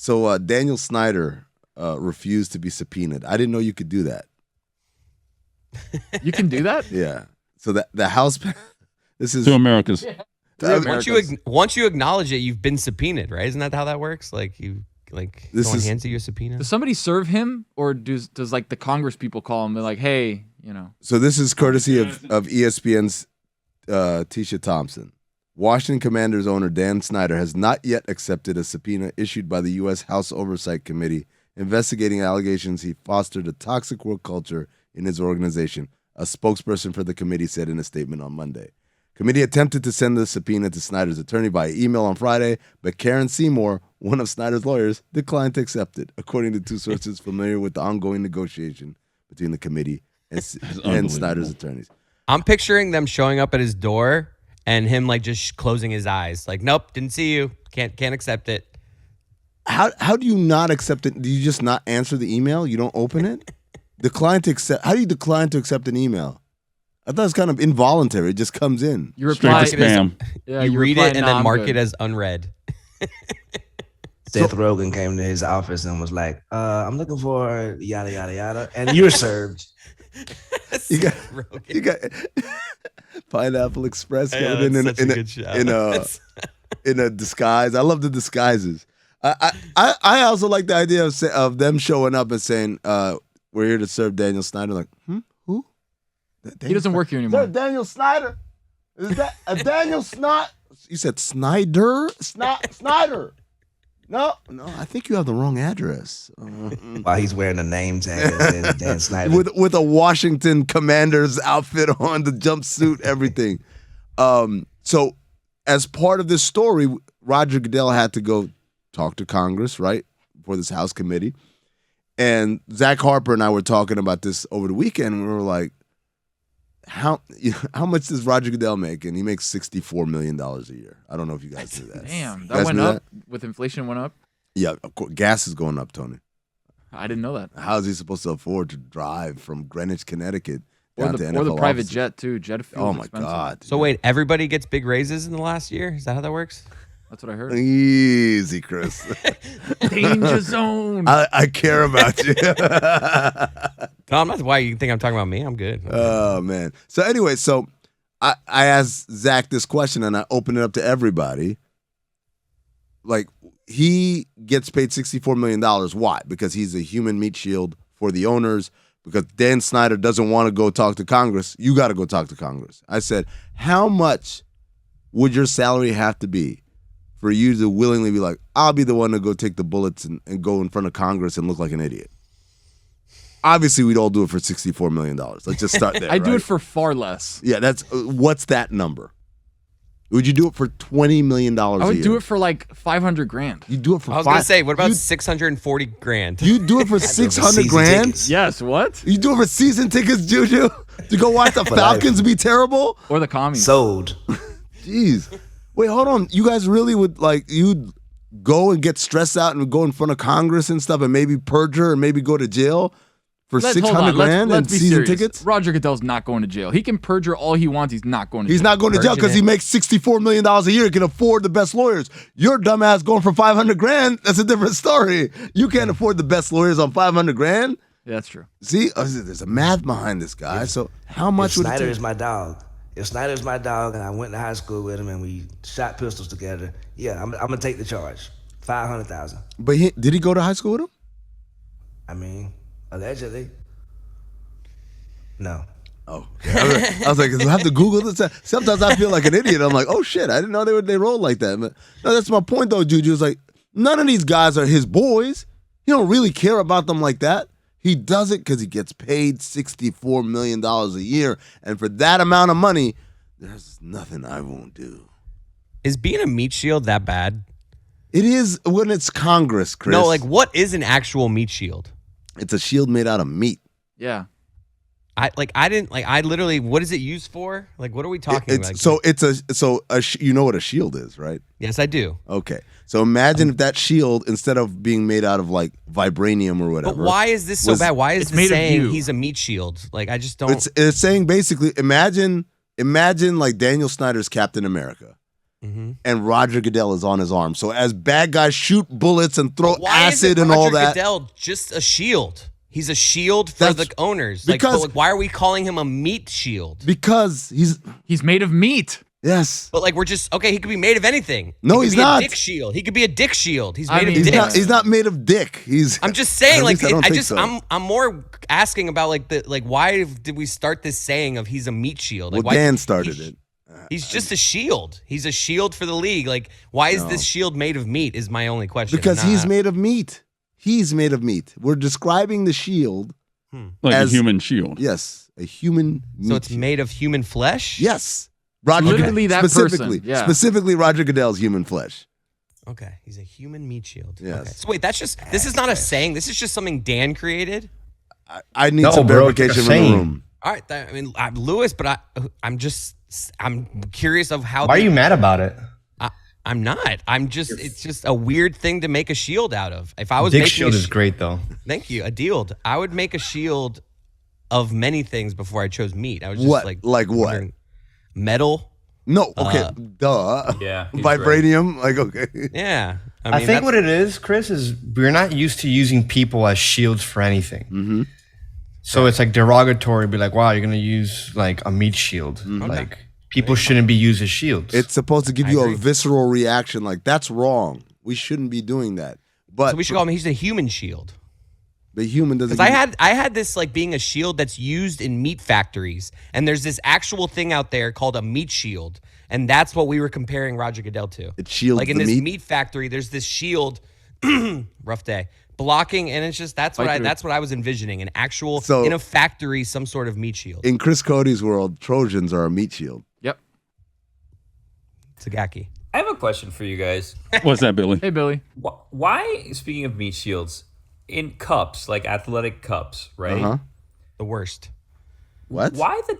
So Daniel Snyder refused to be subpoenaed. I didn't know you could do that. You can do that? Yeah. So the House. This is to America's. Yeah. Once you acknowledge it, you've been subpoenaed, right? Isn't that how that works? Like someone hands you a subpoena. Does somebody serve him, or does like the Congress people call him? They're like, hey, you know. So this is courtesy of ESPN's Tisha Thompson. Washington Commanders owner Dan Snyder has not yet accepted a subpoena issued by the U.S. House Oversight Committee investigating allegations he fostered a toxic work culture in his organization, a spokesperson for the committee said in a statement on Monday. Committee attempted to send the subpoena to Snyder's attorney by email on Friday, but Karen Seymour, one of Snyder's lawyers, declined to accept it, according to two sources familiar with the ongoing negotiation between the committee and Snyder's attorneys. I'm picturing them showing up at his door and him like just closing his eyes, like, nope, didn't see you, can't accept it. How do you not accept it? Do you just not answer the email? You don't open it? Decline to accept. How do you decline to accept an email? I thought it's kind of involuntary. It just comes in. You reply spam. You read it and then mark it as unread. Seth Rogen came to his office and was like, I'm looking for yada, yada, yada. And you're served. You got Pineapple Express coming in a disguise. I love the disguises. I also like the idea of them showing up and saying, we're here to serve Daniel Snyder. Like, who? He doesn't work here anymore. Daniel Snyder? Is that a Daniel Snyder? You said Snyder? Snyder. No, I think you have the wrong address. While he's wearing the name tag that says Dan Snyder. With a Washington Commanders outfit on, the jumpsuit, everything. So as part of this story, Roger Goodell had to go talk to Congress, right, for this House committee. And Zach Harper and I were talking about this over the weekend. And we were like, how much does Roger Goodell make? And he makes $64 million a year. I don't know if you guys knew that. Damn, that went up with inflation went up? Yeah, of course. Gas is going up, Tony. I didn't know that. How is he supposed to afford to drive from Greenwich, Connecticut down to NFL or the private offices? jet, too. Jet fuel. Oh, my God. So wait, everybody gets big raises in the last year? Is that how that works? That's what I heard. Easy, Chris. Danger zone. I care about you. No, I'm not. Why you think I'm talking about me? I'm good. Oh, man. So anyway, I asked Zach this question, and I opened it up to everybody. Like, he gets paid $64 million. Why? Because he's a human meat shield for the owners. Because Dan Snyder doesn't want to go talk to Congress. You got to go talk to Congress. I said, how much would your salary have to be for you to willingly be like, I'll be the one to go take the bullets and go in front of Congress and look like an idiot? Obviously, we'd all do it for $64 million. Let's just start there. I'd do it for far less. Yeah, that's what's that number? Would you do it for $20 million a year? I would do it for like $500,000. You do it for I was going to say, what about $640,000? You do it for $600,000? Yes, what? You do it for season tickets, Juju? To go watch the Falcons be terrible? Or the commies. Sold. Jeez. Wait, hold on. You guys really would, you'd go and get stressed out and go in front of Congress and stuff and maybe perjure and maybe go to jail for $600,000 and season tickets? Roger Goodell's not going to jail. He can perjure all he wants. He's not going to jail. He's not going to jail because he makes $64 million a year. He can afford the best lawyers. Your dumbass going for $500,000, that's a different story. You can't afford the best lawyers on $500,000. Yeah, that's true. See, there's a math behind this guy. So how much would it take? Snyder is my dog. If Snyder's my dog and I went to high school with him and we shot pistols together, yeah, I'm going to take the charge. $500,000. But did he go to high school with him? I mean, allegedly. No. Oh, okay. I was like, I have to Google this. Sometimes I feel like an idiot. I'm like, oh shit, I didn't know they rolled like that. But no, that's my point though, Juju. It's like none of these guys are his boys. He don't really care about them like that. He does it because he gets paid $64 million a year, and for that amount of money, there's nothing I won't do. Is being a meat shield that bad? It is when it's Congress, Chris. No, like what is an actual meat shield? It's a shield made out of meat. Yeah. I literally, what is it used for? Like, what are we talking about? You know what a shield is, right? Yes, I do. Okay. So imagine if that shield, instead of being made out of like vibranium or whatever. But why is this so bad? Why is it saying he's a meat shield? Like, I just don't. It's saying basically, imagine like Daniel Snyder's Captain America. and Roger Goodell is on his arm. So as bad guys shoot bullets and throw Why acid isn't and all Roger that. Goodell just a shield? He's a shield for the owners. Because- but why are we calling him a meat shield? Because He's made of meat. yes. But we're just okay. He could be made of anything. No, he he's could be not. A dick shield. He could be a dick shield. He's I made mean, of He's dicks. not made of dick. I'm just saying, At like, least I don't think so. I'm more asking about why did we start this saying of he's a meat shield? Like, Well, why, Dan started it. He's just a shield. He's a shield for the league. Like, why is this shield made of meat? Is my only question. Because he's made of meat. He's made of meat. We're describing the shield. Like as- a human shield. Yes, a human meat So it's shield. made of human flesh. Yes. Roger Literally that specifically, person, yeah. Specifically Roger Goodell's human flesh. Okay, he's a human meat shield. Yes. Okay. So wait, this is not a saying. This is just something Dan created. I need No, some bro, it's verification a from the saying. room. All right, I'm Lewis, but I'm curious of how. Why are you mad about it? I'm not. It's just a weird thing to make a shield out of. If I was Dick making shield a is great though. Thank you, a shield. I would make a shield of many things before I chose meat. I was just What? like Like what? wondering- Metal. No, okay, duh. Yeah, he's Vibranium, like okay. Yeah. I mean, think that's- what it is, Chris, is we're not used to using people as shields for anything. Mm-hmm. So it's like derogatory. Be like, wow, you're gonna use like a meat shield. Mm-hmm. Like people shouldn't be used as shields. It's supposed to give you a visceral reaction. Like that's wrong. We shouldn't be doing that. But So we should call him. He's a human shield. the human doesn't. Because I had this like being a shield that's used in meat factories, and there's this actual thing out there called a meat shield, and that's what we were comparing Roger Goodell to. It shields like in the this meat? factory. There's this shield, rough day, blocking, and it's just that's what I was envisioning, an actual So- in a factory, some sort of meat shield. in Chris Cody's world, Trojans are a meat shield. Yep. Sagaki. I have a question for you guys. What's that, Billy? Hey, Billy. Why, speaking of meat shields, in cups, like athletic cups, right? Uh-huh. The worst. What? Why the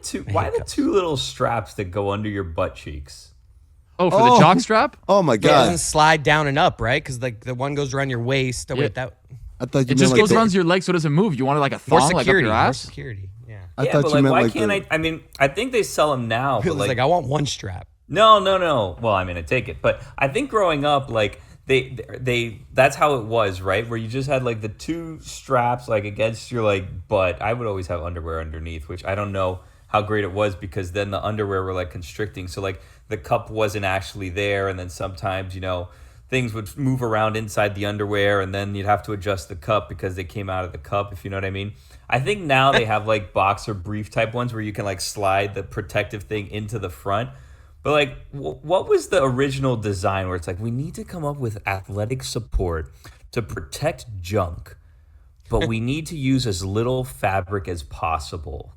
two little straps that go under your butt cheeks? Oh, for the jock strap? Oh my It god! doesn't slide down and up, right? Because like the one goes around your waist. Oh, Yeah. wait, that I thought you It meant just like goes around your leg so it doesn't move. You want it like a more thong, like up security. your More ass? security. Yeah. I Yeah, thought but you like, meant why like can't I mean, I think they sell them now. But Feels like I want one strap. No. Well, I mean, I take it, but I think growing up, like they that's how it was, right? Where you just had like the two straps like against your like butt. I would always have underwear underneath, which I don't know how great it was because then the underwear were like constricting, so like the cup wasn't actually there, and then sometimes things would move around inside the underwear, and then you'd have to adjust the cup because they came out of the cup, if you know what I mean. I think now they have like boxer brief type ones where you can like slide the protective thing into the front. But like, what was the original design where it's like, we need to come up with athletic support to protect junk, but we need to use as little fabric as possible.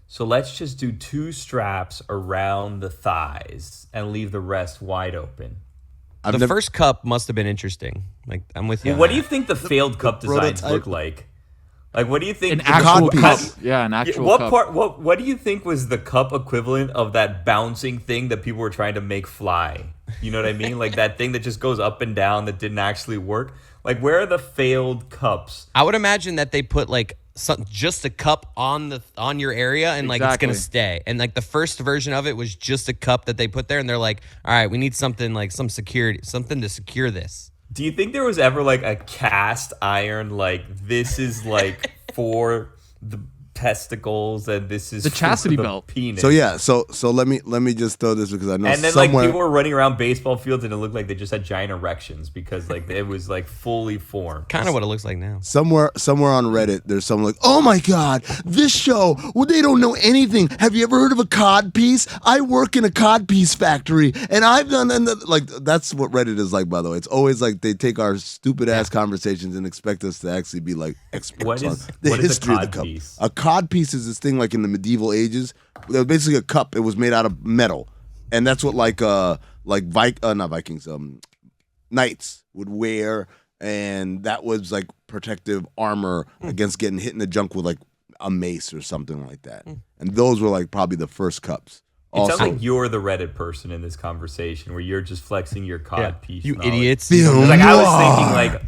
So let's just do two straps around the thighs and leave the rest wide open. The first cup must have been interesting. Like I'm with you. Well, what do you think the failed cup designs prototype. look like? Like, what do you think? An the actual cup- cup. Yeah, an actual what cup. part? What do you think was the cup equivalent of that bouncing thing that people were trying to make fly? You know what I mean? Like that thing that just goes up and down that didn't actually work. Like, where are the failed cups? I would imagine that they put like just a cup on your area and like it's Exactly. gonna stay. And like the first version of it was just a cup that they put there, and they're like, all right, we need something like some security, something to secure this. Do you think there was ever like a cast iron, like this is like for the testicles and this is The chastity for the belt. penis? So yeah, so let me just throw this because I know And then like somewhere. people were running around baseball fields and it looked like they just had giant erections because like it was like fully formed. Kind of what it looks like now. Somewhere on Reddit, there's someone like, oh my God, this show, well, they don't know anything. Have you ever heard of a cod piece? I work in a cod piece factory, and I've done, like, that's what Reddit is like, by the way. It's always like they take our stupid ass conversations and expect us to actually be like experts What on is- the what is a history of the cod cup. piece? A cod piece is this thing like in the medieval ages. It was basically a cup. It was made out of metal, and that's what not Vikings, knights would wear. And that was like protective armor against getting hit in the junk with like a mace or something like that. And those were like probably the first cups. It sounds Also, like you're the Reddit person in this conversation where you're just flexing your cod piece. You knowledge. idiots. Like I was thinking like,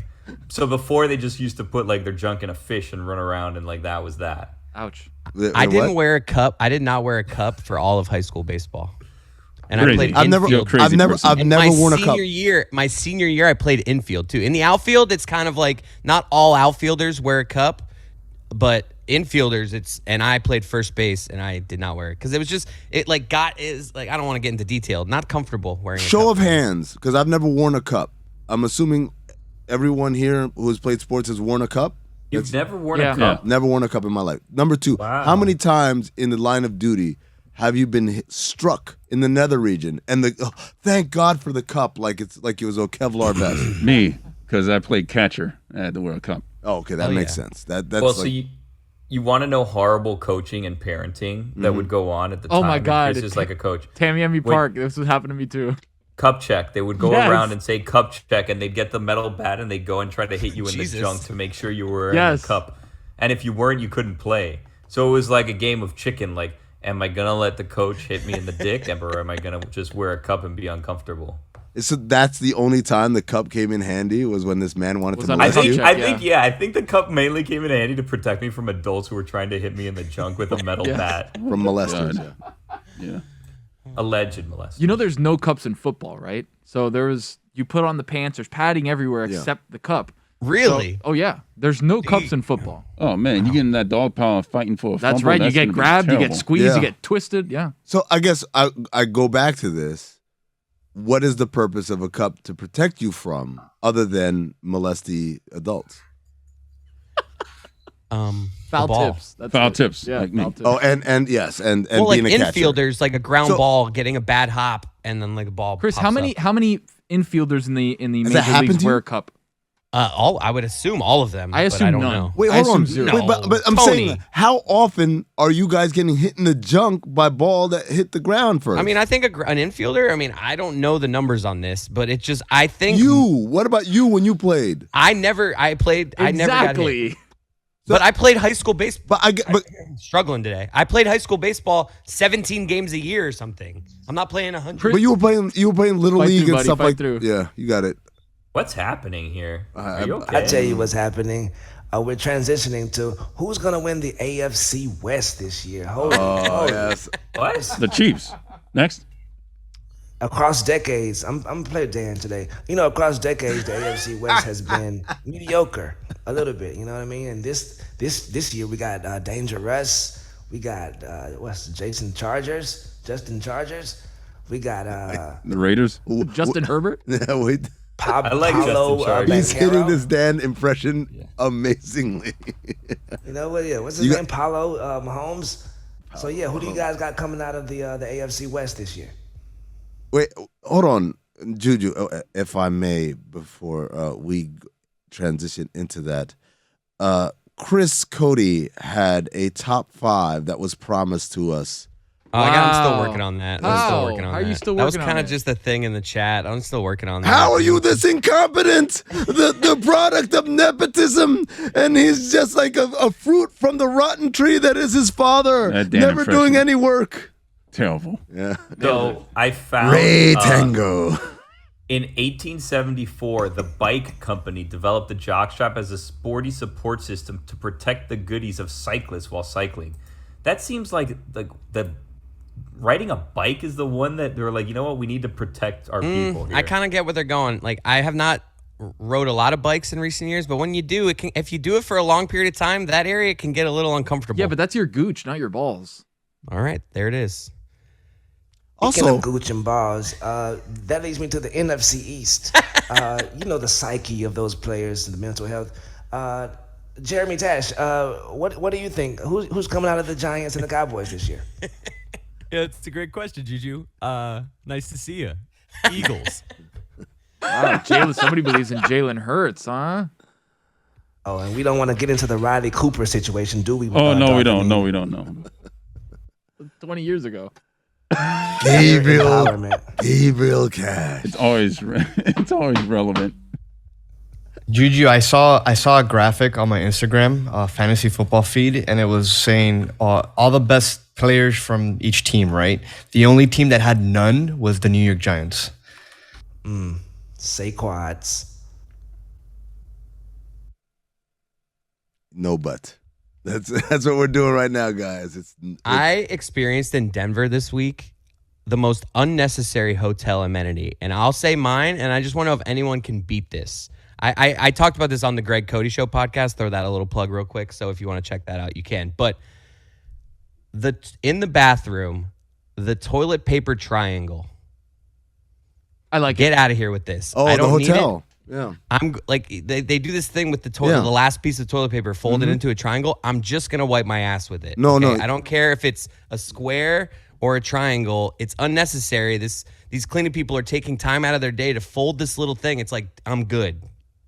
so before they just used to put like their junk in a fish and run around and like that was that. Ouch. I didn't wear a cup. I did not wear a cup for all of high school baseball. and I Crazy. played I've never, infield. crazy I've never, person. I've And never my worn a cup. My senior year, I played infield too. In the outfield, it's kind of like not all outfielders wear a cup, but infielders, and I played first base and I did not wear it because it was just I don't want to get into detail. Not comfortable wearing. Show a cup. of hands, because I've never worn a cup. I'm assuming everyone here who has played sports has worn a cup. You've never worn Yeah. a cup. Never worn a cup in my life. Number two, Wow. how many times in the line of duty have you been struck in the nether region and thank God for the cup, like it was a Kevlar vest? Me, because I played catcher at the World Cup. Oh, okay, that makes yeah. sense. That's Well, so you want to know horrible coaching and parenting that would go on at the time? Oh my And God. Chris is like a coach. Tamiami Park. This was happening to me too. Cup check. They would go Yes. around and say cup check, and they'd get the metal bat and they'd go and try to hit you in Jesus. the junk to make sure you were in Yes. the cup. And if you weren't, you couldn't play. So it was like a game of chicken. Like, am I gonna let the coach hit me in the dick, or am I gonna just wear a cup and be uncomfortable? So that's the only time the cup came in handy was when this man wanted Was to on molest Cup you. check, I think the cup mainly came in handy to protect me from adults who were trying to hit me in the junk with a metal bat. From molesters. God. Yeah. Alleged molest. You know, there's no cups in football, right? So you put on the pants. There's padding everywhere Yeah. except the cup. Really? Oh yeah, there's no cups in football. Oh man, you getting that dog power fighting for a That's fumble, right. You get gonna be grabbed, you get terrible. squeezed, Yeah. you get twisted. Yeah. So I guess I go back to this. What is the purpose of a cup to protect you from, other than molesty adults? The Foul ball. tips. That's Foul it. tips, Yeah. like me. Foul tips. Oh, and yes, and Well, like being a catcher. infielders, like a ground So- ball getting a bad hop, and then like a ball. Chris, pops how many up. infielders in the that major happened leagues to you? wear a cup? I would assume all of them. I but assume I don't none. know. Wait, I hold on. assume zero. Wait, but I'm Tony. saying, how often are you guys getting hit in the junk by ball that hit the ground first? I mean, I think an infielder. I mean, I don't know the numbers on this, but it just I think you. What about you when you played? I never got hit. Exactly. But I played high school baseball. But I'm struggling today. I played high school baseball 17 games a year or something. I'm not playing 100. but you were playing little Fight league through, and buddy, stuff fight like through. Yeah, you got it. What's happening here? Are you I okay? I tell you what's happening. We're transitioning to who's gonna win the AFC West this year. Holy, holy. Yes. What? The Chiefs. Next. Across decades, I'm gonna play Dan today. You know, across decades, the AFC West has been mediocre a little bit. You know what I mean? And this year we got Dangerous. We got Justin Chargers. We got The Raiders. Justin Herbert. Yeah, wait. I like Paulo Justin Chargers. He's hitting Banchero. this Dan impression amazingly. You know what? Yeah, what's his You name? Paulo Mahomes. So yeah, who do you guys got coming out of the AFC West this year? Wait, hold on, Juju, if I may, before we transition into that. Chris Cody had a top 5 that was promised to us. I'm still Wow. working on that. How? How are you still That was working on kind of it? just a thing in the chat. I'm still working on that. How are you this incompetent? The product of nepotism, and he's just like a fruit from the rotten tree that is his father, That Dan never doing impression. any work. Terrible. Yeah. So I found Ray Tango. in 1874, the bike company developed the jockstrap as a sporty support system to protect the goodies of cyclists while cycling. That seems like the riding a bike is the one that they're like, you know what, we need to protect our people here. I kind of get where they're going. Like, I have not rode a lot of bikes in recent years, but when you do, if you do it for a long period of time, that area can get a little uncomfortable. Yeah, but that's your gooch, not your balls. All right, there it is. Speaking Also, of Gooch and balls, that leads me to the NFC East. You know the psyche of those players and the mental health. Jeremy Tash, what do you think? Who's coming out of the Giants and the Cowboys this year? Yeah, it's a great question, Juju. Nice to see you. Eagles. Wow, somebody believes in Jalen Hurts, huh? Oh, and we don't want to get into the Riley Cooper situation, do we? Oh no, we Darth don't. Vader? No, we don't know. 20 years ago. Gabriel Empowerment. Cash. It's always relevant. Juju, I saw a graphic on my Instagram fantasy football feed, and it was saying all the best players from each team, right? The only team that had none was the New York Giants. Say quads. No, but that's what we're doing right now, guys. I experienced in Denver this week the most unnecessary hotel amenity, and I'll say mine, and I just want to know if anyone can beat this. I talked about this on the Greg Cody Show podcast. Throw that a little plug real quick. So if you want to check that out, you can. But in the bathroom, the toilet paper triangle. I like Get out of here with this. Oh, I don't the hotel. Need it. Yeah. I'm like they do this thing with the toilet, the last piece of toilet paper folded into a triangle. I'm just gonna wipe my ass with it. No. I don't care if it's a square or a triangle. It's unnecessary. These cleaning people are taking time out of their day to fold this little thing. It's like, I'm good.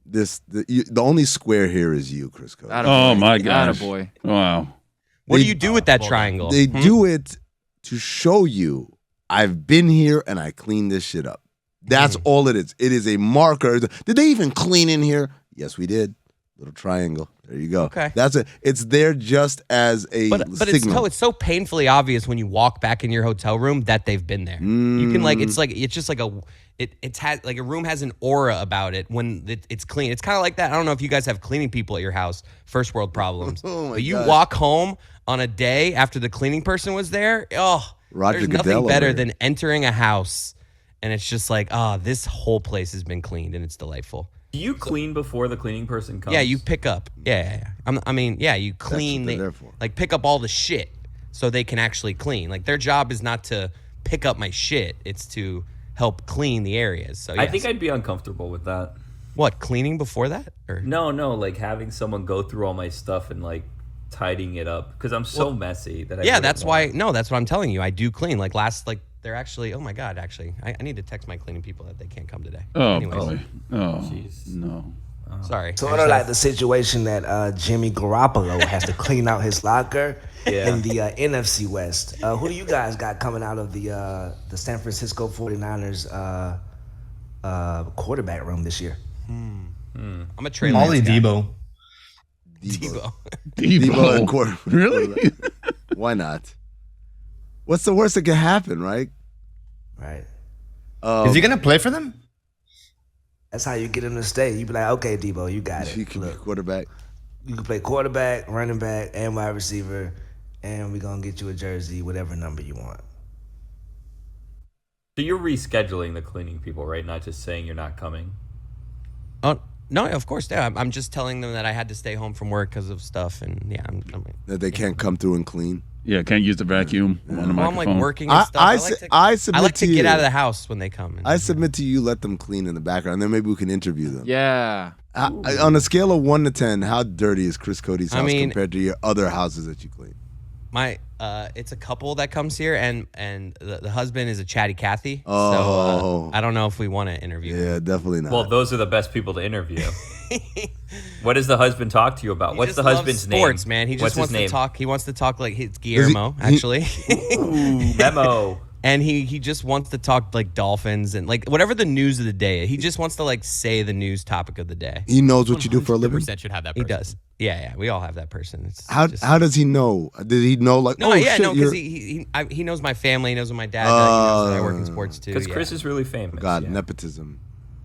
The only square here is you, Chris Code. Oh my gosh. Attaboy. Wow. What do you do with that triangle? They do it to show you I've been here and I cleaned this shit up. That's all it is. It is a marker. Did they even clean in here? Yes, we did. Little triangle. There you go. Okay. That's it. It's there just as a But signal. it's so painfully obvious when you walk back in your hotel room that they've been there. You can it's just like a room has an aura about it when it's clean. It's kind of like that. I don't know if you guys have cleaning people at your house, first world problems. Oh my but you gosh. walk home on a day after the cleaning person was there. Roger there's Goodell nothing better over here. than entering a house and it's just like, this whole place has been cleaned and it's delightful. Do you clean before the cleaning person comes? Yeah, you pick up. Yeah. You clean. they're there for. Like pick up all the shit so they can actually clean. Like their job is not to pick up my shit; it's to help clean the areas. So I think I'd be uncomfortable with that. what cleaning before that or No, like having someone go through all my stuff and like tidying it up because I'm so messy that I yeah, wouldn't that's want- why. No, that's what I'm telling you. I do clean. They're actually. Oh my god, actually, I need to text my cleaning people that they can't come today. Oh Anyways, boy. Oh Jeez. no. sorry. Sort of like the situation that Jimmy Garoppolo has to clean out his locker in the NFC West. Who do you guys got coming out of the San Francisco 49ers quarterback room this year? I'm a Trey Molly Lance guy. Debo. Debo. Debo and quarterback. Really? Why not? What's the worst that could happen, right? Right. Is he gonna play for them? That's how you get him to stay. You be like, okay, Debo, you got He it. can be Look, quarterback. you can play quarterback, running back, and wide receiver, and we're gonna get you a jersey, whatever number you want. So you're rescheduling the cleaning people, right? Not just saying you're not coming. Oh no, of course. Yeah, I'm just telling them that I had to stay home from work because of stuff, and yeah, I'm That they can't come through and clean. Yeah, can't use the vacuum on the I'm microphone. like working and stuff. I submit like to to get you. out of the house when they come. I submit to you, let them clean in the background, then maybe we can interview them. Yeah. On a scale of 1 to 10, how dirty is Chris Cody's house I mean- compared to your other houses that you clean? It's a couple that comes here, and the husband is a chatty Cathy. Oh. So I don't know if we want to interview him. Yeah, definitely not. Well, those are the best people to interview. What does the husband talk to you about? He What's just the loves husband's sports, name? man. He What's just wants his name? to talk. He wants to talk like it's Guillermo, actually. Ooh, memo. And he just wants to talk like dolphins and like whatever the news of the day. He just wants to like say the news topic of the day. He knows what you do for a living? 100% should have that He person. does. Yeah. We all have that person. It's How just- how does he know? Did he know like, No, oh yeah, shit, no, because you're... he knows my family. He knows what my dad does. He knows that I work in sports too. Because yeah. Chris is really famous. God, yeah. nepotism.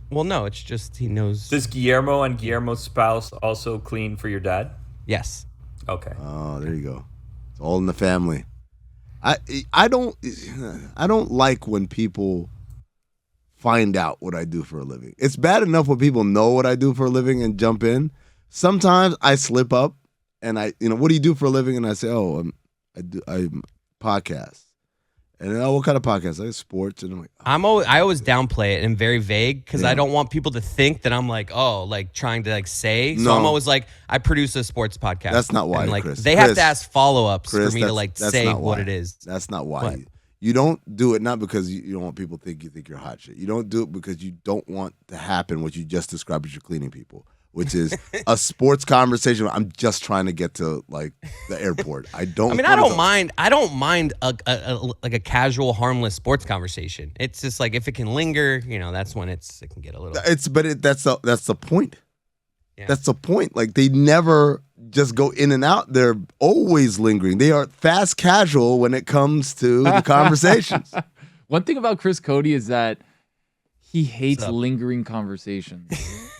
Well, no, it's just he knows. Does Guillermo and Guillermo's spouse also clean for your dad? Yes. Okay. Oh, there you go. It's all in the family. I don't like when people find out what I do for a living. It's bad enough when people know what I do for a living and jump in. Sometimes I slip up and what do you do for a living? And I say, oh, I podcast. And then, what kind of podcast? Like sports. And I'm like, I always downplay it and I'm very vague because I don't want people to think that I'm like, trying to say. So No. I'm always like, I produce a sports podcast. That's not why, and, like, Chris. They have Chris, to ask follow-ups for Chris, me to that's say not what why. it is. That's not why. What? You don't do it not because you don't want people to think you think you're hot shit. You don't do it because you don't want to happen what you just described as your cleaning people, which is a sports conversation. I'm just trying to get to like the airport. I don't mind a casual, harmless sports conversation. It's just like if it can linger, that's when it can get a little. That's the point. Yeah. That's the point. Like they never just go in and out. They're always lingering. They are fast casual when it comes to the conversations. One thing about Chris Cody is that he hates lingering conversations.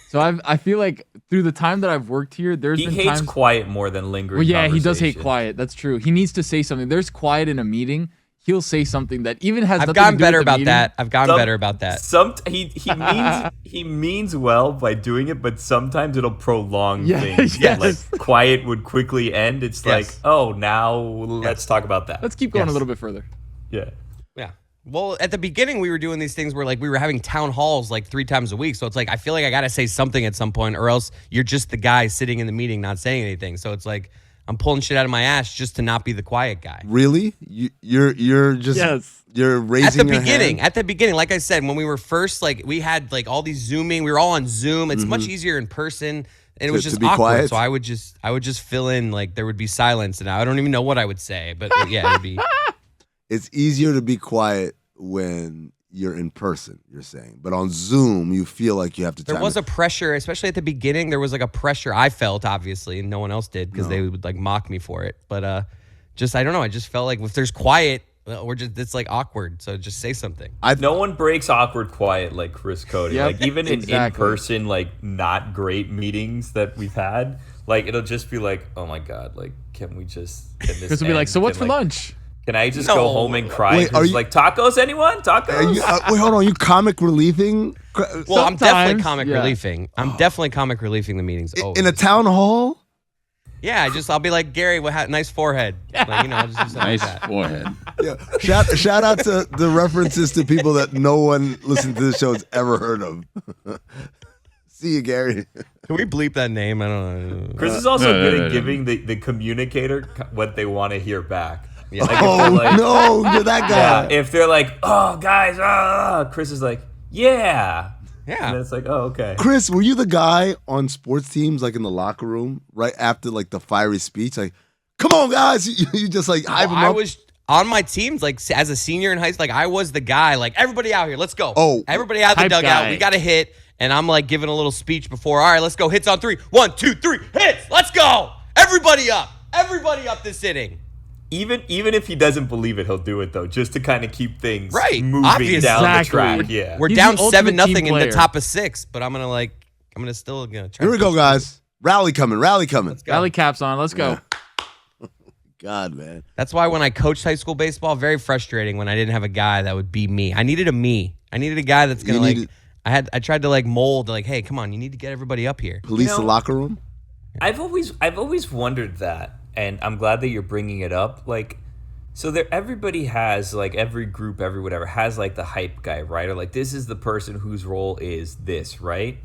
So I feel like through the time that I've worked here, there's He been hates times. quiet more than lingering. Well, yeah, he does hate conversation. quiet. That's true. He needs to say something. There's quiet in a meeting. he'll say something that even has I've nothing gotten to do better with the about meeting. that. I've gotten better about that. He means well by doing it, but sometimes it'll prolong Yeah, things. yes. Like quiet would quickly end. It's like, oh, now let's talk about that. Let's keep going Yes. a little bit further. Yeah. Yeah. Well, at the beginning, we were doing these things where like we were having town halls like 3 times a week. So it's like I feel like I got to say something at some point, or else you're just the guy sitting in the meeting not saying anything. So it's like I'm pulling shit out of my ass just to not be the quiet guy. Really? You're just you're raising your hand? At the beginning, like I said, when we were first like we had like all these Zooming, we were all on Zoom. It's much easier in person. And it was To just be awkward. quiet? So I would just fill in like there would be silence, and I don't even know what I would say, but yeah, it'd be. It's easier to be quiet when you're in person, you're saying. But on Zoom, you feel like you have to There was a pressure, especially at the beginning. There was like a pressure I felt, obviously, and no one else did because they would like mock me for it. But just I don't know. I just felt like if there's quiet, it's like awkward. So just say something. No one breaks awkward quiet like Chris Cody. Yep, Like even in exactly. person, like not great meetings that we've had, like it'll just be like, oh my god, like can this Chris will be like, end? so what's Can, for like, lunch? Can I just No. go home and cry? Wait, are Chris is you- like tacos? Anyone? Tacos? wait, hold on. You comic relieving? Well, I'm definitely Sometimes, comic yeah. relieving. I'm definitely comic relieving the meetings. In a town hall? Yeah, I'll be like, Gary, nice forehead. Like, you know, I'll just do something Nice like that. forehead. Yeah. Shout out to the references to people that no one listening to this show has ever heard of. See you, Gary. Can we bleep that name? I don't know. Chris is also no, good no, at no. giving the communicator what they want to hear back. Yeah. Like, if Oh, they're like, no, you're that guy. If they're like, oh, guys, Chris is like, yeah. And then Yeah. it's like, oh, okay. Chris, were you the guy on sports teams, like in the locker room, right after like the fiery speech? Like, come on, guys. You just like hype them I up? was on my teams, like as a senior in high school, like I was the guy, like everybody out here, let's go. Oh. Everybody out of the Hype dugout, guy. we got to hit. And I'm like giving a little speech before, all right, let's go. Hits on 3. 1, 2, 3, hits. Let's go. Everybody up. Everybody up this inning. Even if he doesn't believe it, he'll do it though, just to kind of keep things Right. moving Obviously. down the Exactly. track. Yeah. We're He's down the ultimate 7-0 team in the player. top of 6, but I'm gonna still try. Here we to go, push guys. Rally coming. Rally caps on. Let's go. God, man. That's why when I coached high school baseball, very frustrating when I didn't have a guy that would be me. I needed a me. I needed a guy that's gonna You like. needed- I tried to like mold like, hey, come on, you need to get everybody up here. Police You know- the locker room? I've always wondered that, and I'm glad that you're bringing it up. Like, so there, everybody has like every group, every whatever has like the hype guy, right? Or like this is the person whose role is this, right?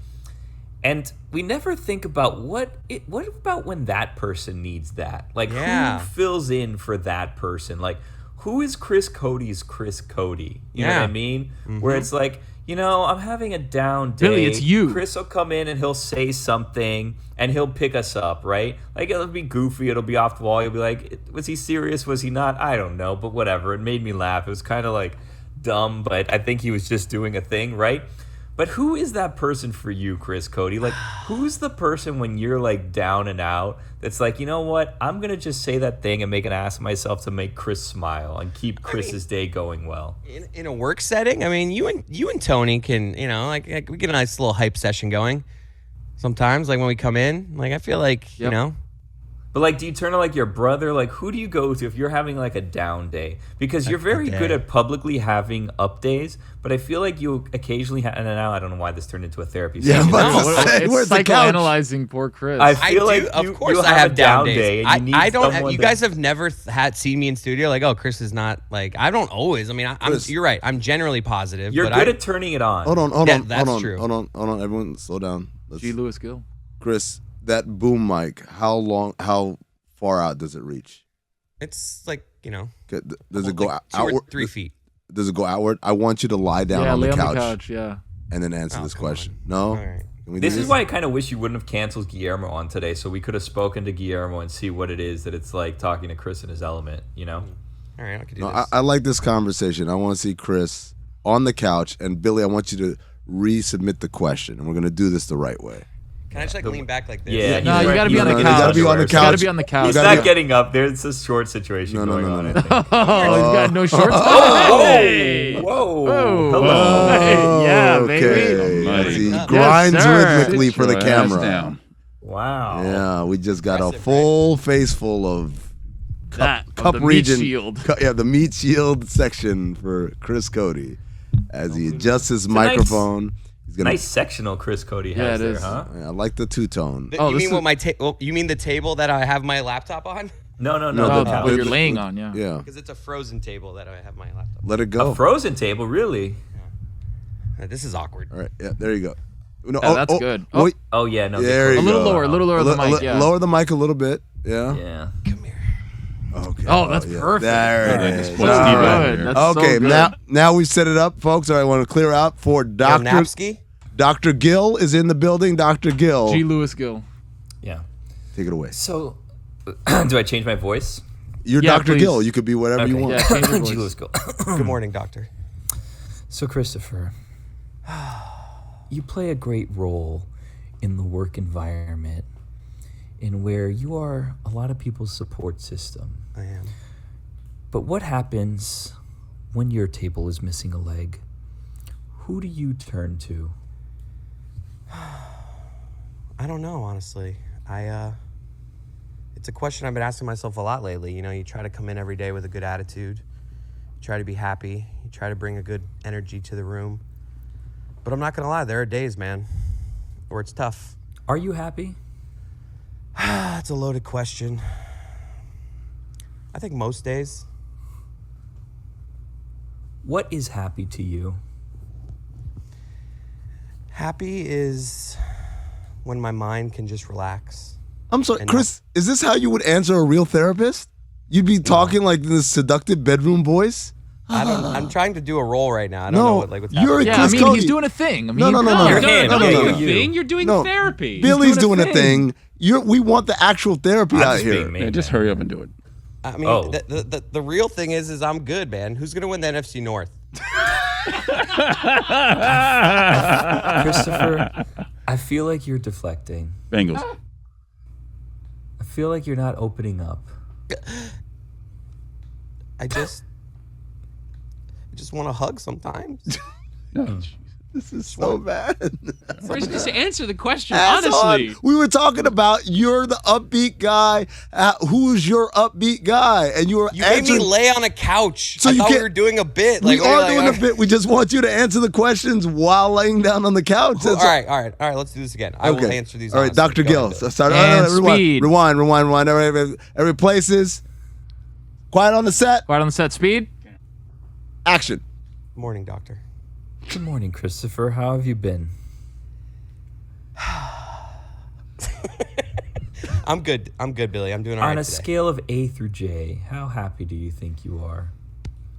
And we never think about what about when that person needs that? Like Yeah. who fills in for that person? Like who is Chris Cody's Chris Cody? You know what Yeah. I mean? Where it's like, you know, I'm having a down day. Billy, it's you. Chris will come in and he'll say something and he'll pick us up, right? Like it'll be goofy, it'll be off the wall. You'll be like, was he serious? Was he not? I don't know, but whatever. It made me laugh. It was kind of like dumb, but I think he was just doing a thing, right? But who is that person for you, Chris Cody? Like, who's the person when you're like down and out that's like, you know what? I'm gonna just say that thing and make an ass of myself to make Chris smile and keep Chris's day going well. In a work setting, I mean, you and Tony can, you know, like we get a nice little hype session going. Sometimes, like when we come in, like I feel like, you Yep. know, But like, do you turn to like your brother? Like, who do you go to if you're having like a down day? Because you're very day. good at publicly having up days, but I feel like you occasionally have. And now I don't know why this turned into a therapy Yeah, session. but- No, Say, it's where's the couch? psychoanalyzing poor Chris. I I feel do. like Of you- course, you I have a down day days. and you need I don't. someone You to- guys have never seen me in studio like, oh, Chris is not like. I don't always. I mean, I'm. Chris. You're right. I'm generally positive. You're but good I, at turning it on. Hold on, Yeah, that's true. Hold on. Everyone, slow down. G. Lewis Gill. Chris, that boom mic, how far out does it reach? It's like, you know, Does it go like 2 or outward? 3 feet. Does it go outward? I want you to lie down Yeah, on lay the on couch, the couch. Yeah. and then answer Oh, this come on. question. No? All right. Can we do This is why I kind of wish you wouldn't have canceled Guillermo on today, so we could have spoken to Guillermo and see what it is that it's like talking to Chris in his element. You know. All right, I can do No, this. I like this conversation. I want to see Chris on the couch, and Billy, I want you to resubmit the question, and we're going to do this the right way. Can I just like lean back like this? Yeah, No, he's you right- gotta be he's on the right- You couch. gotta be on the You gotta couch. be on the couch. He's gotta not be- getting up. There's a short situation No, going no, on. no. I think. Oh, he's got no shorts. Whoa! Hey. Whoa! Whoa. Hello. Hey, yeah, baby. Okay. Almighty. He Yes, grinds sir. rhythmically for the Sit your ass camera. down. Wow. Yeah, we just got a Impressive, full face full of Cup the region. meat shield. The meat shield section for Chris Cody as he adjusts his microphone. He's gonna. Nice sectional Chris Cody has it there, is. huh? I like the two-tone. You mean what you mean the table that I have my laptop on? No. What you're laying on, yeah. Yeah. Because it's a frozen table that I have my laptop. Let it go. A frozen table, really? This is awkward. All right. Yeah. There you go. No, that's good. Oh. Wait. Oh yeah, no. There you A little go. lower the mic, yeah. Lower the mic a little bit. Yeah. Yeah. Come here. Okay. Oh, that's perfect. There it That's is. what All Steve right. right here. That's so Okay, good. now we set it up, folks. All right, I want to clear out for Napsky? Dr. Gill is in the building. Dr. Gill, G. Lewis Gill. Yeah. take it away. So, do I change my voice? You're Yeah, Dr. please. Gill. You could be whatever you Okay. want. Yeah, change your voice. Gee, let's go. Good morning, doctor. So, Christopher, you play a great role in the work environment in where you are a lot of people's support system. I am. But what happens when your table is missing a leg? Who do you turn to? I don't know, honestly. It's a question I've been asking myself a lot lately. You know, you try to come in every day with a good attitude. You try to be happy. You try to bring a good energy to the room. But I'm not going to lie, there are days, man, where it's tough. Are you happy? That's a loaded question. I think most days. What is happy to you? Happy is when my mind can just relax. I'm sorry, And Chris, is this how you would answer a real therapist? You'd be talking like this seductive bedroom voice? I'm trying to do a role right now. I don't know what's you're happening. Yeah, Chris I mean, Cody. he's doing a thing. I mean, No, no, no, no. You're no, him. no, no, You're no, you. no. Thing? You're doing No. therapy. Billy's doing a doing a thing. We want the actual therapy I'm out just here. being mean, Yeah, just man. hurry up and do it. I mean, Oh. the real thing is I'm good, man. Who's gonna win the NFC North? Christopher, I feel like you're deflecting. Bengals. I feel like you're not opening up. I just want to hug sometimes. No, This is so bad. We're just to answer the question Asshole. honestly. We were talking about you're the upbeat guy. Who's your upbeat guy? And you were You made me answering. lay on a couch. So I you thought we can't- were doing a bit. We Like, are like, doing a bit. We just want you to answer the questions while laying down on the couch. All That's right. Let's do this again. I will answer these. All right, honestly. Dr. Go Gill. ahead. So start. And speed. Rewind. Every places. Quiet on the set. Quiet on the set, speed. Action. Morning, doctor. Good morning, Christopher. How have you been? I'm good, Billy. I'm doing all right On a today. scale of A through J, how happy do you think you are?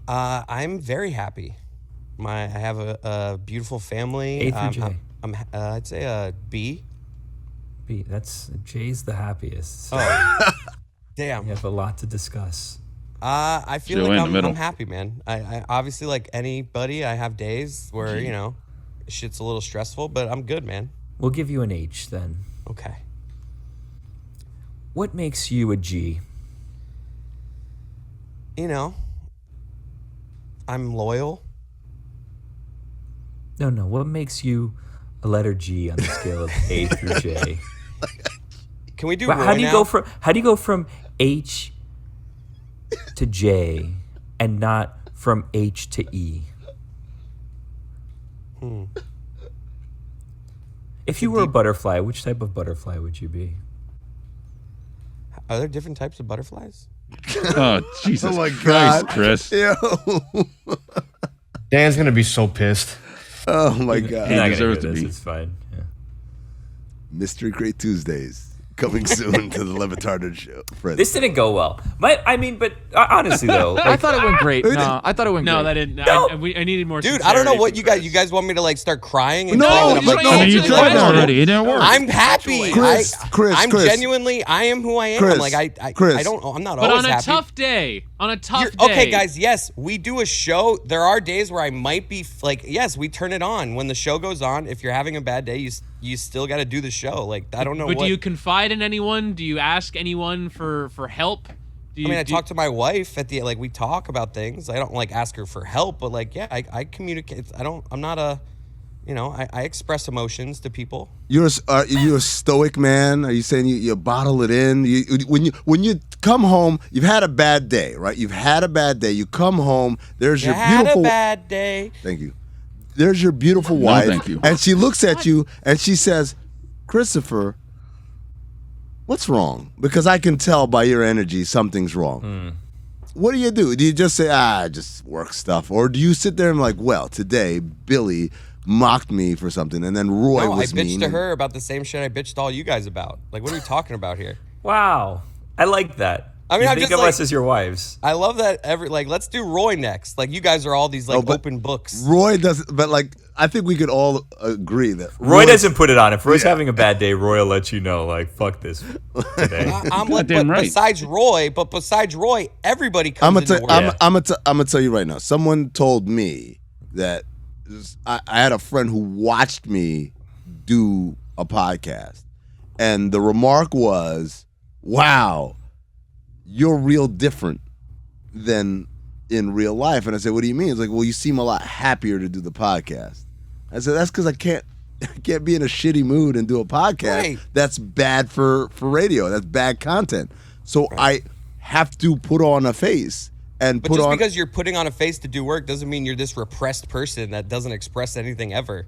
I'm very happy. I have a beautiful family. A through J. I'd say a B. B. That's J's the happiest. So Oh, damn. we have a lot to discuss. I feel So like in the middle. I'm happy, man. I obviously, like anybody, I have days where shit's a little stressful, but I'm good, man. We'll give you an H then. Okay. What makes you a G? I'm loyal. No. What makes you a letter G on the scale of A through J? Can we do? Well, Roy how do you now? go from H to J and not from H to E? If you were a butterfly, which type of butterfly would you be? Are there different types of butterflies? Oh, Jesus Oh my Christ, God. Chris. Yo. Dan's gonna be so pissed. Oh my You're God. not gonna deserves hear to this, be. It's fine. Yeah. Mystery Crate Tuesdays coming soon to the LeBatard Show. Friends. This didn't go well. But honestly though, I thought it went great. No, I thought it went No, great. that didn't. No. I needed more. Dude, I don't know sincerity what from you guys. Chris. You guys want me to like start crying? And No, crying? you I'm no, I mean, you Answer the tried question. already. It didn't work. I'm happy. Chris, I'm Chris. genuinely. I am who I am. Chris, Like I Chris. don't. I'm not But always on a happy. tough day, Okay, guys. Yes, we do a show. There are days where I might be like, yes, we turn it on when the show goes on. If you're having a bad day, you still got to do the show. Like I don't know. But what, do you confide in anyone? Do you ask anyone for help? Do you, I talk to my wife at the like. We talk about things. I don't like ask her for help, but like, yeah, I communicate. I'm not a. I express emotions to people. You're a stoic man. Are you saying you bottle it in? When you come home. You've had a bad day, right? You've had a bad day. You come home. There's your Had beautiful. a bad day. Thank you. There's your beautiful No, wife, thank you. and she looks at you and she says, "Christopher, what's wrong?" Because I can tell by your energy something's wrong. What do? Do you just say, just work stuff? Or do you sit there and like, well, today Billy mocked me for something, and then Roy No, I was bitched mean. to her about the same shit I bitched all you guys about. Like, what are we talking about here? Wow. I like that. I mean, you I'm think just of like- us as your wives. I love that let's do Roy next. Like, you guys are all these like but open books. Roy doesn't, but like, I think we could all agree that Roy doesn't put it on. If Roy's having a bad day, Roy will let you know, like, fuck this today. I'm like, Goddamn but right. besides Roy, everybody comes into work. I'm gonna tell you right now. Someone told me that I had a friend who watched me do a podcast, and the remark was, "Wow, you're real different than in real life." And I said, "What do you mean?" It's like, "Well, you seem a lot happier to do the podcast." I said, "That's because I can't be in a shitty mood and do a podcast. Right. That's bad for radio. That's bad content. So I have to put on a face and But put just on." because you're putting on a face to do work doesn't mean you're this repressed person that doesn't express anything ever.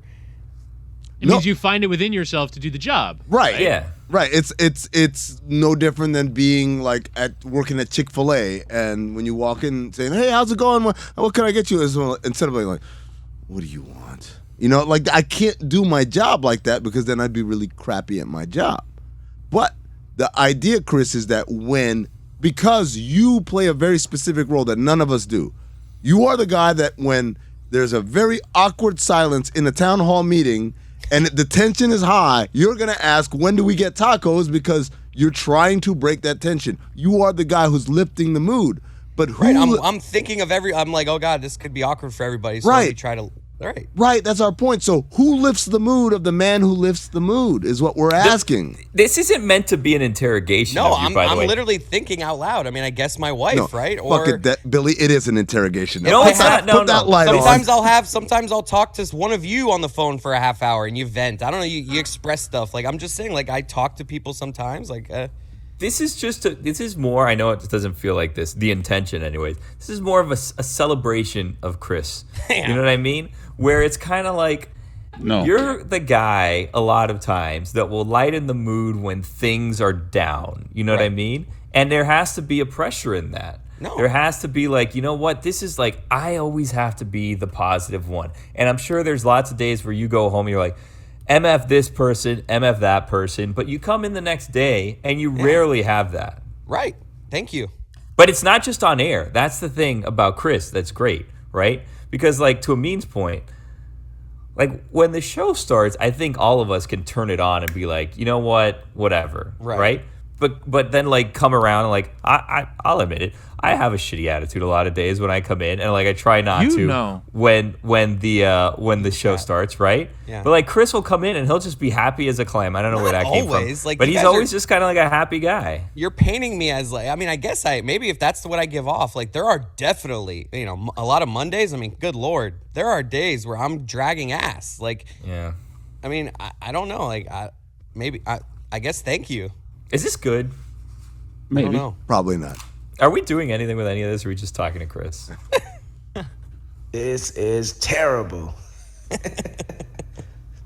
It means you find it within yourself to do the job. Right. Yeah. Right. It's no different than being like working at Chick-fil-A, and when you walk in saying, "Hey, how's it going? What can I get you?" Instead of being like, "What do you want?" You know, like I can't do my job like that because then I'd be really crappy at my job. But the idea, Chris, is that because you play a very specific role that none of us do, you are the guy that when there's a very awkward silence in a town hall meeting and the tension is high, you're going to ask, "When do we get tacos?" because you're trying to break that tension. You are the guy who's lifting the mood. But who? Right. I'm thinking of I'm like, oh God, this could be awkward for everybody. So Right. we try to. Right. Right, that's our point. So who lifts the mood of the man who lifts the mood is what we're asking. This isn't meant to be an interrogation No, of you, I'm by the way. literally thinking out loud. I mean, I guess my wife, No, right? fuck it, Billy. It is an interrogation. No, Put it's that- not. No, Put that no. light Sometimes I'll talk to one of you on the phone for a half hour and you vent. I don't know, you express stuff. Like, I'm just saying, like, I talk to people sometimes. Like, This is more, I know it doesn't feel like this, the intention anyways. This is more of a celebration of Chris. Yeah. You know what I mean? Where it's kind of like, No. you're the guy a lot of times that will lighten the mood when things are down. You know what I mean? And there has to be a pressure in that. No. There has to be like, you know what? This is like, I always have to be the positive one. And I'm sure there's lots of days where you go home and you're like, MF this person, MF that person. But you come in the next day and you rarely have that. right. Thank you. But it's not just on air. That's the thing about Chris that's great, right? Because, like, to Amin's point, like, when the show starts, I think all of us can turn it on and be like, you know what, whatever, right? But then, like, come around and, like, I'll admit it, I have a shitty attitude a lot of days when I come in, and, like, I try not to when the show starts, right? Yeah. But, like, Chris will come in and he'll just be happy as a clam. I don't know where that came always. from. Like, but you he's guys always are- just kind of like a happy guy. You're painting me as like, I mean, I guess maybe if that's what I give off, like there are definitely, you know, a lot of Mondays. I mean, good Lord, there are days where I'm dragging ass. Like, Yeah. I mean, I don't know. Like, I guess thank you. Is this good? Maybe. I don't know. Probably not. Are we doing anything with any of this, or are we just talking to Chris? This is terrible.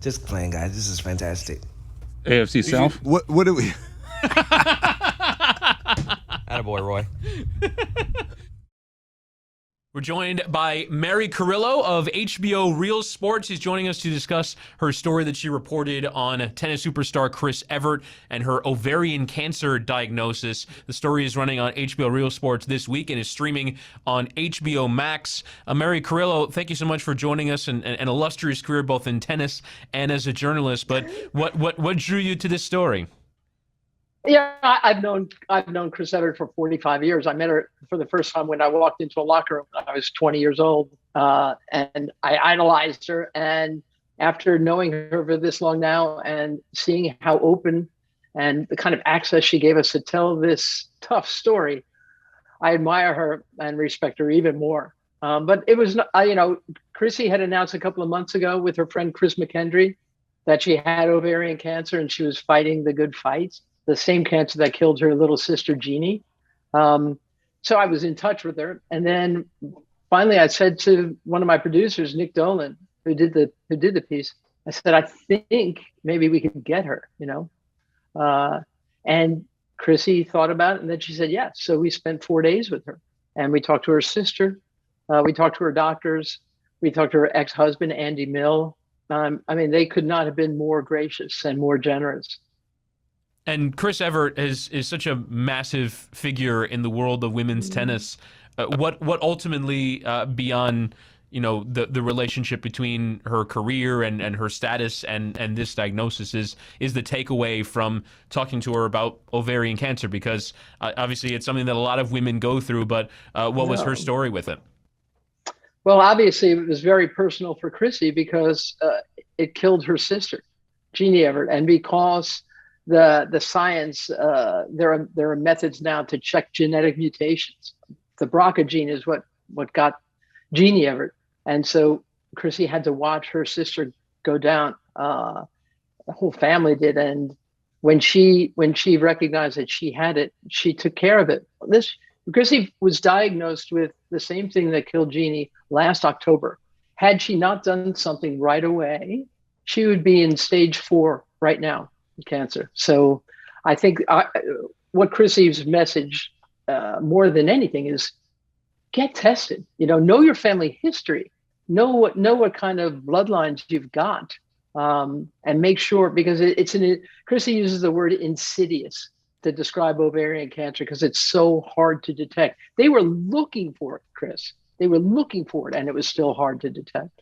Just playing, guys. This is fantastic. AFC South. What do we? Attaboy, Roy. We're joined by Mary Carillo of HBO Real Sports. She's joining us to discuss her story that she reported on tennis superstar Chris Evert and her ovarian cancer diagnosis. The story is running on HBO Real Sports this week and is streaming on HBO Max. Mary Carillo, thank you so much for joining us and an illustrious career both in tennis and as a journalist. But what drew you to this story? Yeah, I've known Chris Evert for 45 years. I met her for the first time when I walked into a locker room when I was 20 years old, and I idolized her. And after knowing her for this long now and seeing how open and the kind of access she gave us to tell this tough story, I admire her and respect her even more. But it was, Chrissy had announced a couple of months ago with her friend Chris McKendry that she had ovarian cancer and she was fighting the good fight. The same cancer that killed her little sister, Jeannie. So I was in touch with her, and then finally I said to one of my producers, Nick Dolan, who did the piece, I said, I think maybe we could get her, and Chrissy thought about it, and then she said yes. So we spent 4 days with her, and we talked to her sister, we talked to her doctors, we talked to her ex-husband, Andy Mill. They could not have been more gracious and more generous. And Chris Evert is such a massive figure in the world of women's tennis. What ultimately, beyond the relationship between her career and her status and this diagnosis is the takeaway from talking to her about ovarian cancer? Because obviously it's something that a lot of women go through, but what was her story with it? Well, obviously it was very personal for Chrissy because it killed her sister, Jeannie Evert, and because the science, there are methods now to check genetic mutations. The BRCA gene is what got Jeannie Evert, and so Chrissy had to watch her sister go down. The whole family did, and when she recognized that she had it, she took care of it. Chrissy was diagnosed with the same thing that killed Jeannie last October. Had she not done something right away, she would be in stage 4 right now, cancer. So I think what Chrissy's message more than anything is get tested, know your family history, know what kind of bloodlines you've got, and make sure, because Chrissy uses the word insidious to describe ovarian cancer because it's so hard to detect. They were looking for it, Chris. They were looking for it, and it was still hard to detect.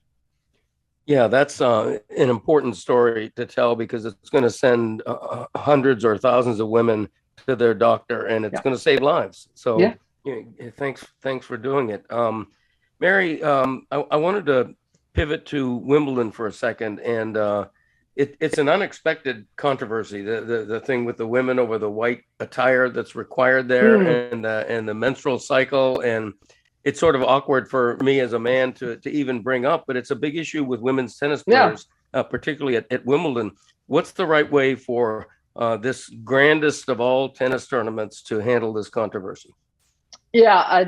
Yeah, that's an important story to tell because it's going to send hundreds or thousands of women to their doctor, and it's going to save lives. So thanks for doing it. Mary, I wanted to pivot to Wimbledon for a second, and it's an unexpected controversy. The thing with the women over the white attire that's required there, and the menstrual cycle, and it's sort of awkward for me as a man to even bring up, but it's a big issue with women's tennis players, particularly at Wimbledon. What's the right way for this grandest of all tennis tournaments to handle this controversy? Yeah,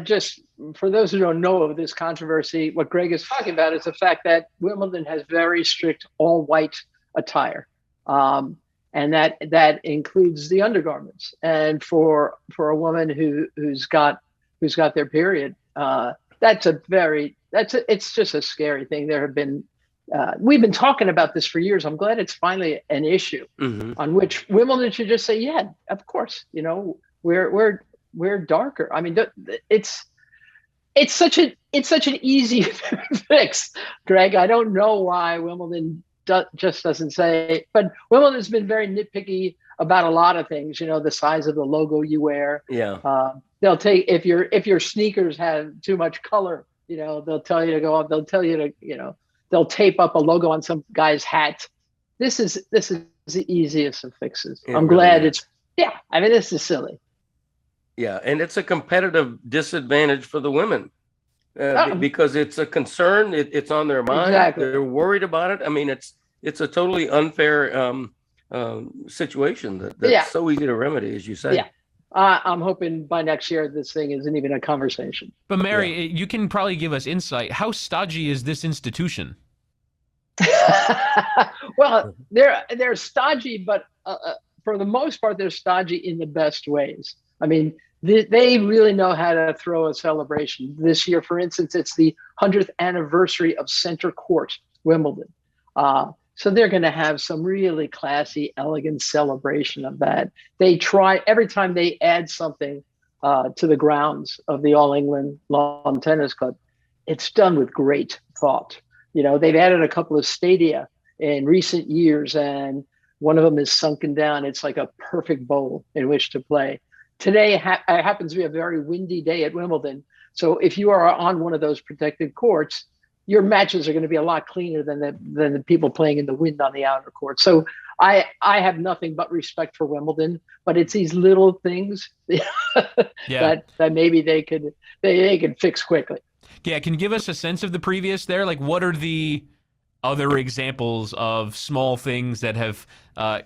for those who don't know of this controversy, what Greg is talking about is the fact that Wimbledon has very strict all white attire. And that includes the undergarments. And for a woman who's got their period, it's just a scary thing. There have been, we've been talking about this for years. I'm glad it's finally an issue on which Wimbledon should just say, yeah, of course, we're darker. I mean, it's such an easy fix, Greg. I don't know why Wimbledon just doesn't say, but Wimbledon's been very nitpicky about a lot of things, the size of the logo you wear. They'll take, if your sneakers have too much color, they'll tell you to go up, they'll tell you to, they'll tape up a logo on some guy's hat. This is the easiest of fixes. I'm glad this is silly. Yeah. And it's a competitive disadvantage for the women because it's a concern. It's on their mind. Exactly. They're worried about it. I mean, it's a totally unfair situation that's so easy to remedy, as you say. Yeah. I'm hoping by next year this thing isn't even a conversation. But Mary, you can probably give us insight. How stodgy is this institution? Well, they're stodgy, but for the most part, they're stodgy in the best ways. I mean, they really know how to throw a celebration. This year, for instance, it's the 100th anniversary of Center Court, Wimbledon. So they're going to have some really classy, elegant celebration of that. They try, every time they add something to the grounds of the All England Lawn Tennis Club, it's done with great thought. They've added a couple of stadia in recent years, and one of them is sunken down. It's like a perfect bowl in which to play. Today happens to be a very windy day at Wimbledon. So if you are on one of those protected courts, your matches are going to be a lot cleaner than the people playing in the wind on the outer court. So I have nothing but respect for Wimbledon, but it's these little things that maybe they could fix quickly. Yeah, can you give us a sense of the previous there? Like, what are the other examples of small things that have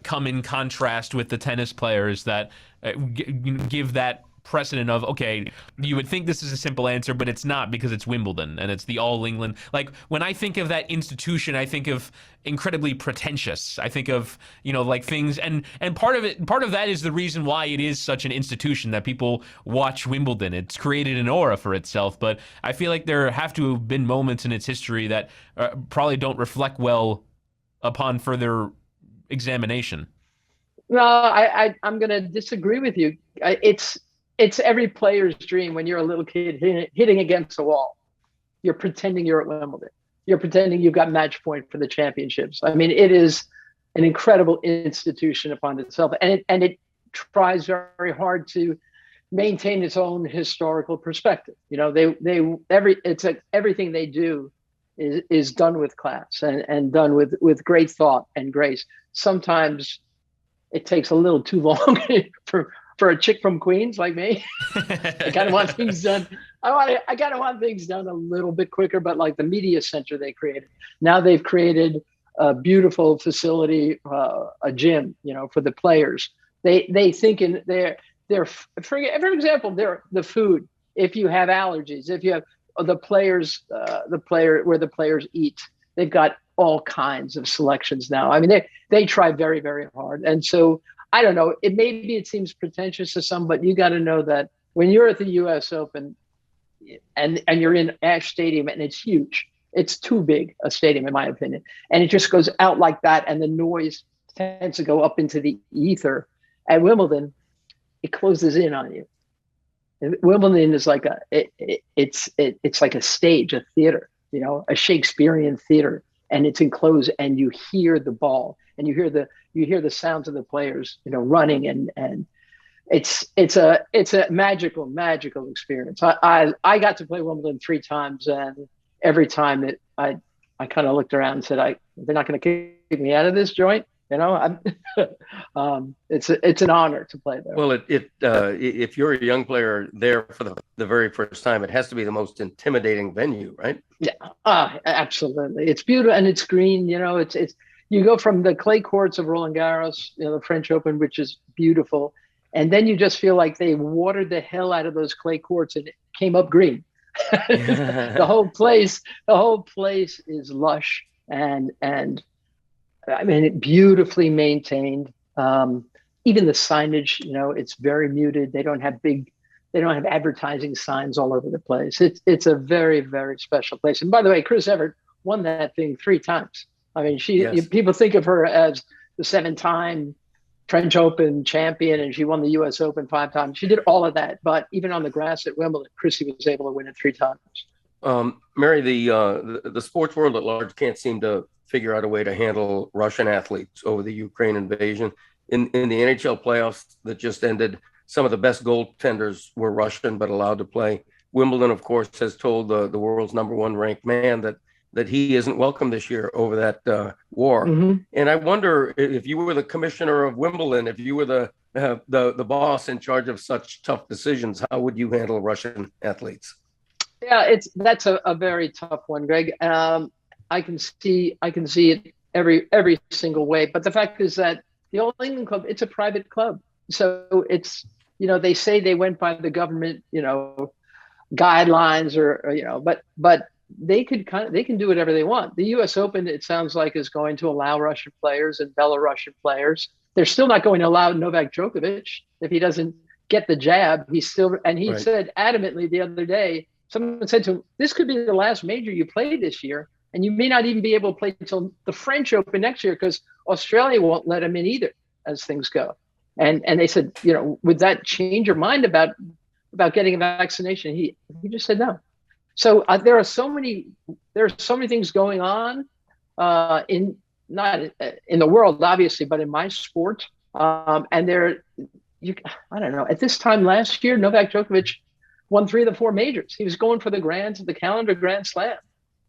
come in contrast with the tennis players that give that precedent of, okay, you would think this is a simple answer, but it's not, because it's Wimbledon and it's the All England. Like, when I think of that institution, I think of incredibly pretentious. I think of, like things, and part of that is the reason why it is such an institution that people watch Wimbledon. It's created an aura for itself, but I feel like there have to have been moments in its history that probably don't reflect well upon further examination. No, I'm going to disagree with you. It's every player's dream when you're a little kid hitting against a wall. You're pretending you're at Wimbledon. You're pretending you've got match point for the championships. I mean, it is an incredible institution upon itself, and it tries very hard to maintain its own historical perspective. Everything they do is done with class and done with great thought and grace. Sometimes it takes a little too long for a chick from Queens like me. I kind of want things done. I kind of want things done a little bit quicker, but like the media center they created. Now they've created a beautiful facility, a gym, for the players. They think in their for example, the food. If you have allergies, if you have where the players eat, they've got all kinds of selections now. I mean, they try very, very hard. And so I don't know, maybe it seems pretentious to some, but you got to know that when you're at the US Open and you're in Ash Stadium and it's huge, it's too big a stadium, in my opinion. And it just goes out like that. And the noise tends to go up into the ether. At Wimbledon, it closes in on you. And Wimbledon is like it's like a stage, a theater, a Shakespearean theater. And it's enclosed, and you hear the ball, and you hear the sounds of the players, running, and it's a magical experience. I got to play Wimbledon 3 times, and every time I kind of looked around and said, they're not going to kick me out of this joint. It's an honor to play there. Well, if you're a young player there for the very first time, it has to be the most intimidating venue, right? Yeah, absolutely. It's beautiful, and it's green. It's you go from the clay courts of Roland Garros, the French Open, which is beautiful, and then you just feel like they watered the hell out of those clay courts and it came up green. the whole place is lush and I mean, beautifully maintained. Even the signage, it's very muted. They don't have advertising signs all over the place. It's a very, very special place. And by the way, Chris Evert won that thing 3 times. I mean, people think of her as the 7-time French Open champion, and she won the US Open 5 times. She did all of that, but even on the grass at Wimbledon, Chrissy was able to win it 3 times. Mary, the sports world at large can't seem to figure out a way to handle Russian athletes over the Ukraine invasion. In the NHL playoffs that just ended, some of the best goaltenders were Russian but allowed to play. Wimbledon, of course, has told the world's #1 ranked man that he isn't welcome this year over that war. Mm-hmm. And I wonder, if you were the commissioner of Wimbledon, if you were the boss in charge of such tough decisions, how would you handle Russian athletes? Yeah, that's a very tough one, Greg. I can see it every single way. But the fact is that the All England Club, it's a private club. So it's, they say they went by the government, guidelines but they can do whatever they want. The US Open, it sounds like, is going to allow Russian players and Belarusian players. They're still not going to allow Novak Djokovic if he doesn't get the jab. He said adamantly the other day, someone said to him, this could be the last major you play this year. And you may not even be able to play until the French Open next year because Australia won't let him in either as things go. And they said, would that change your mind about getting a vaccination? He just said no. So there are so many things going on not in the world, obviously, but in my sport. And I don't know, at this time last year, Novak Djokovic won 3 of the 4 majors. He was going for the calendar Grand Slam.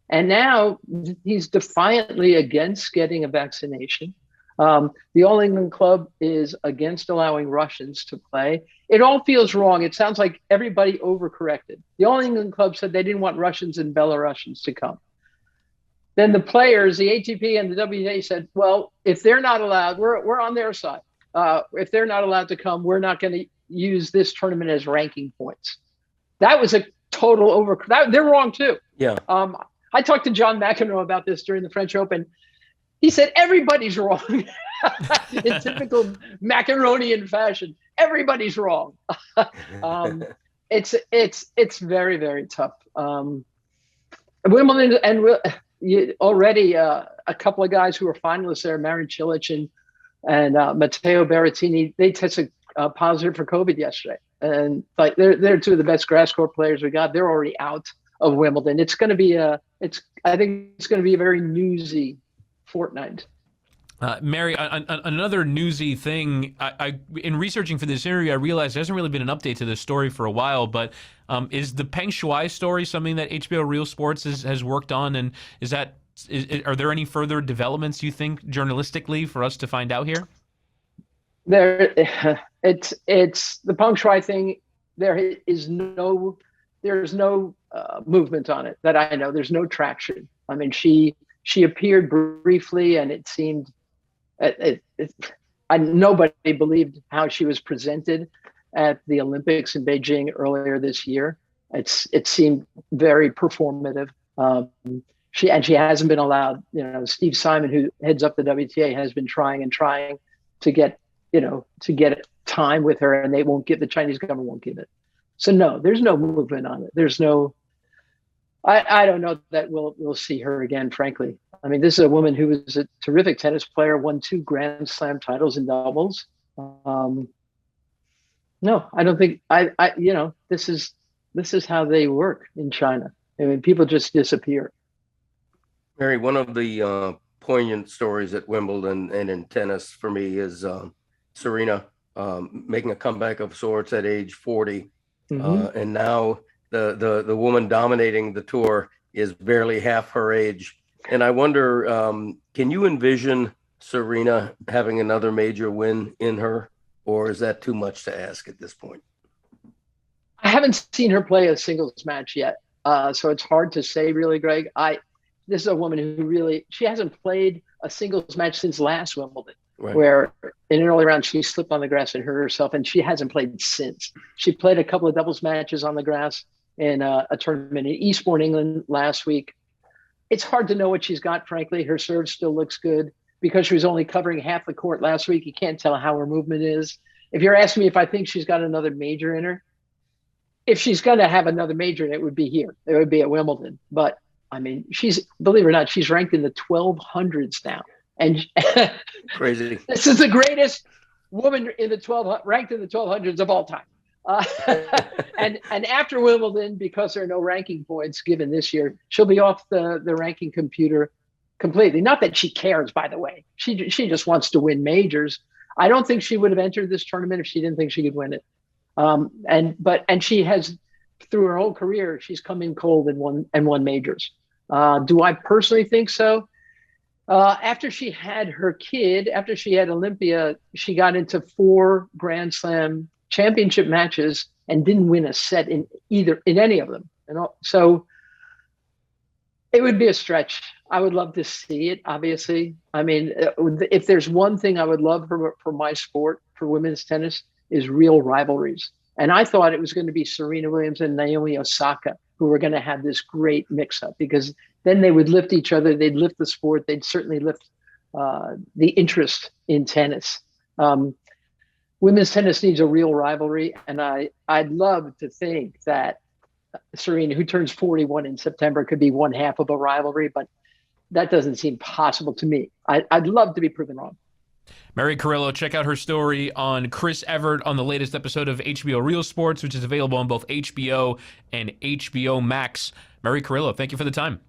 And now he's defiantly against getting a vaccination. The All England Club is against allowing Russians to play. It all feels wrong. It sounds like everybody overcorrected. The All England Club said they didn't want Russians and Belarusians to come. Then the players, the ATP and the WTA said, well, if they're not allowed, we're on their side. If they're not allowed to come, we're not going to use this tournament as ranking points. That was a total they're wrong too. Yeah. I talked to John McEnroe about this during the French Open. He said everybody's wrong. In typical McEnroeian fashion, everybody's wrong. It's very, very tough. Wimbledon, and already a couple of guys who were finalists there, Marin Cilic and Matteo Berrettini, they tested positive for COVID yesterday. And like they're two of the best grass court players we got. They're already out of Wimbledon. It's going to be I think it's going to be a very newsy fortnight. Mary, another newsy thing, I in researching for this interview, I realized there hasn't really been an update to this story for a while, but is the Peng Shuai story something that HBO Real Sports has worked on, and are there any further developments, you think, journalistically for us to find out here? It's the Peng Shuai thing. There's no movement on it that I know. There's no traction. I mean, she appeared briefly, and it seemed nobody believed how she was presented at the Olympics in Beijing earlier this year. It seemed very performative. She hasn't been allowed. Steve Simon, who heads up the WTA, has been trying to get time with her, and the Chinese government won't give it. So no, there's no movement on it. There's no. I don't know that we'll see her again, frankly. I mean, this is a woman who was a terrific tennis player, won 2 Grand Slam titles in doubles. No, I don't think this is how they work in China. I mean, people just disappear. Mary, one of the poignant stories at Wimbledon and in tennis for me is Serena making a comeback of sorts at age 40. Mm-hmm. And now the woman dominating the tour is barely half her age. And I wonder, can you envision Serena having another major win in her, or is that too much to ask at this point? I haven't seen her play a singles match yet. So it's hard to say, really, Greg. This is a woman who she hasn't played a singles match since last Wimbledon, right, where in an early round she slipped on the grass and hurt herself, and she hasn't played since. She played a couple of doubles matches on the grass in a tournament in Eastbourne, England last week. It's hard to know what she's got, frankly. Her serve still looks good. Because she was only covering half the court last week, you can't tell how her movement is. If you're asking me if I think she's got another major in her, if she's going to have another major, it would be here. It would be at Wimbledon. But, I mean, believe it or not, she's ranked in the 1200s now. And crazy. This is the greatest woman ranked in the 1200s of all time. And after Wimbledon, because there are no ranking points given this year, she'll be off the ranking computer completely. Not that she cares, by the way. She just wants to win majors. I don't think she would have entered this tournament if she didn't think she could win it. And she has, through her whole career, she's come in cold and won majors. Do I personally think so? After she had her kid, after she had Olympia, she got into 4 Grand Slam championship matches and didn't win a set in any of them. So it would be a stretch. I would love to see it, obviously. I mean, if there's one thing I would love for my sport, for women's tennis, is real rivalries. And I thought it was going to be Serena Williams and Naomi Osaka who were going to have this great mix-up, because then they would lift each other. They'd lift the sport. They'd certainly lift the interest in tennis. Women's tennis needs a real rivalry. And I'd love to think that Serena, who turns 41 in September, could be one half of a rivalry, but that doesn't seem possible to me. I'd love to be proven wrong. Mary Carillo, check out her story on Chris Evert on the latest episode of HBO Real Sports, which is available on both HBO and HBO Max. Mary Carillo, thank you for the time.